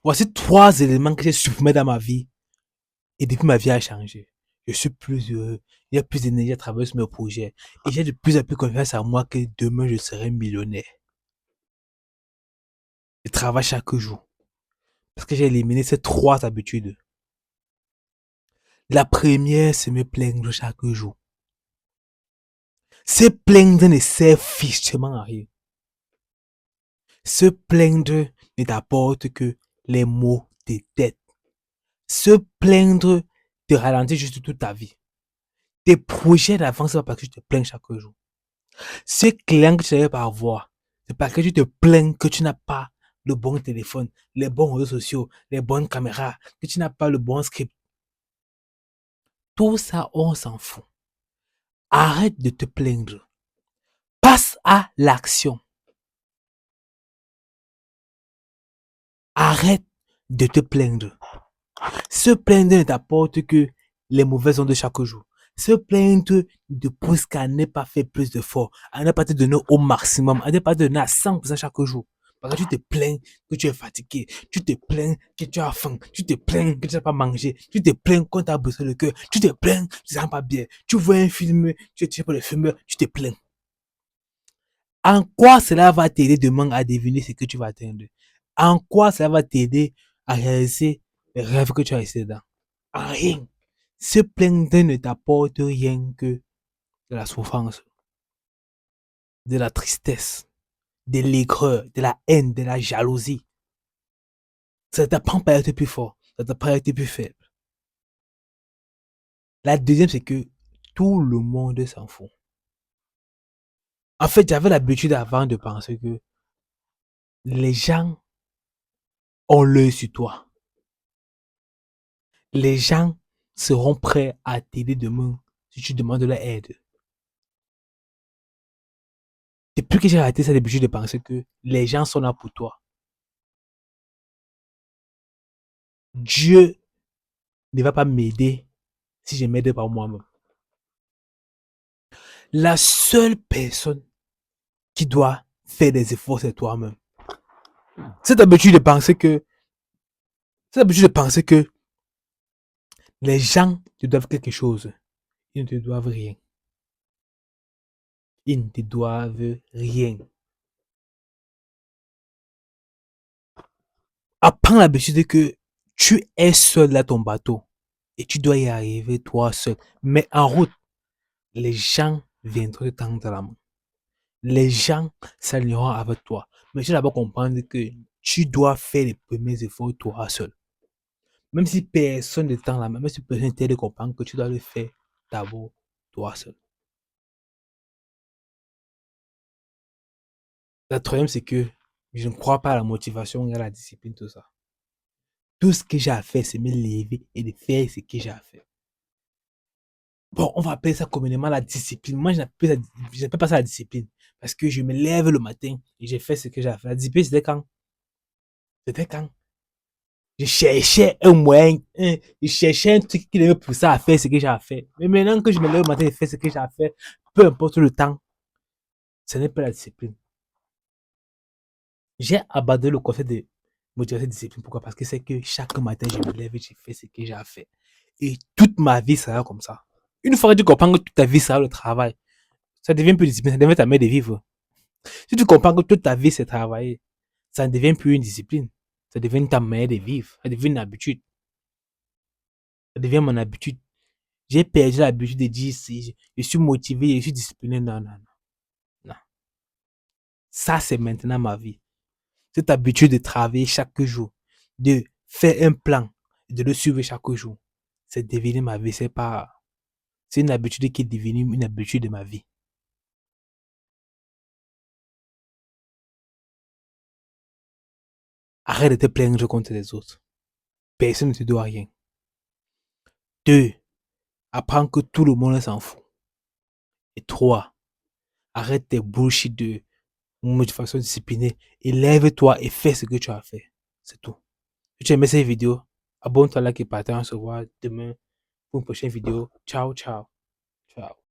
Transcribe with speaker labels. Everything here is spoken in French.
Speaker 1: Voici 3 éléments que j'ai supprimés dans ma vie. Et depuis, ma vie a changé. Je suis plus heureux. Il y a plus d'énergie à travers mes projets. Et j'ai de plus en plus confiance en moi que demain, je serai millionnaire. Je travaille chaque jour. Parce que j'ai éliminé ces 3 habitudes. La première, c'est me plaindre chaque jour. Se plaindre ne sert fichement à rien. Se plaindre ne t'apporte que les maux de tête. Se plaindre te ralentit juste toute ta vie. Tes projets d'avance, c'est pas parce que tu te plains chaque jour. Ce client que tu n'arrives pas à voir, c'est parce que tu te plains que tu n'as pas le bon téléphone, les bons réseaux sociaux, les bonnes caméras, que tu n'as pas le bon script. Tout ça, on s'en fout. Arrête de te plaindre. Passe à l'action. Arrête de te plaindre. Se plaindre ne t'apporte que les mauvaises ondes de chaque jour. Se plaindre ne pousse qu'à ne pas faire plus d'efforts, à ne pas te donner au maximum, à ne pas te donner à 100% chaque jour. Parce que tu te plains que tu es fatigué, tu te plains que tu as faim, tu te plains que tu n'as pas mangé, tu te plains qu'on t'a brisé le cœur, tu te plains que tu ne sens pas bien, tu vois un film, tu es tiré par le fumeur, tu te plains. En quoi cela va t'aider demain à deviner ce que tu vas atteindre? En quoi cela va t'aider à réaliser les rêves que tu as essayé dans? En rien. Se plaindre ne t'apporte rien que de la souffrance, de la tristesse, de l'aigreur, de la haine, de la jalousie. Ça t'apprend pas à être plus fort, ça t'apprend à être plus faible. La deuxième, c'est que tout le monde s'en fout. En fait, j'avais l'habitude avant de penser que les gens ont l'œil sur toi. Les gens seront prêts à t'aider demain si tu demandes de leur aide. Depuis que j'ai arrêté cette habitude de penser que les gens sont là pour toi, Dieu ne va pas m'aider si je m'aide par moi-même. La seule personne qui doit faire des efforts, c'est toi-même. Cette habitude de penser que, cette habitude de penser que les gens te doivent quelque chose, ils ne te doivent rien. Ils ne te doivent rien. Apprends l'habitude que tu es seul dans ton bateau et tu dois y arriver toi seul. Mais en route, les gens viendront te tendre la main. Les gens s'aligneront avec toi. Mais tu dois d'abord comprendre que tu dois faire les premiers efforts toi seul. Même si personne ne tend la main, même si personne ne t'aide à comprendre que tu dois le faire d'abord toi seul. Le troisième, c'est que je ne crois pas à la motivation et à la discipline, tout ça. Tout ce que j'ai à faire, c'est me lever et de faire ce que j'ai à faire. Bon, on va appeler ça communément la discipline. Moi, je n'appelle pas ça la discipline. Parce que je me lève le matin et j'ai fait ce que j'ai à faire. La discipline, c'était quand? C'était quand? Je cherchais un moyen, je cherchais un truc qui devait pousser à faire ce que j'ai à faire. Mais maintenant que je me lève le matin et fais ce que j'ai à faire, peu importe le temps, ce n'est pas la discipline. J'ai abandonné le concept de motivation et discipline. Pourquoi? Parce que c'est que chaque matin, je me lève et je fais ce que j'ai à faire. Et toute ma vie sera comme ça. Une fois que tu comprends que toute ta vie sera le travail, ça devient plus discipline, ça devient ta manière de vivre. Si tu comprends que toute ta vie c'est travailler, ça ne devient plus une discipline. Ça devient ta manière de vivre. Ça devient une habitude. Ça devient mon habitude. J'ai perdu l'habitude de dire si je suis motivé, je suis discipliné. Non, non, non. Non. Ça, c'est maintenant ma vie. Cette habitude de travailler chaque jour, de faire un plan, de le suivre chaque jour, c'est devenu ma vie. C'est une habitude qui est devenue une habitude de ma vie. Arrête de te plaindre contre les autres. Personne ne te doit rien. 2. Apprends que tout le monde s'en fout. Et 3. Arrête tes bullshit de motivation disciplinée et lève-toi et fais ce que tu as fait. C'est tout. Si tu aimais cette vidéo, abonne-toi, like et partage. On se voit demain pour une prochaine vidéo. Ciao, ciao. Ciao.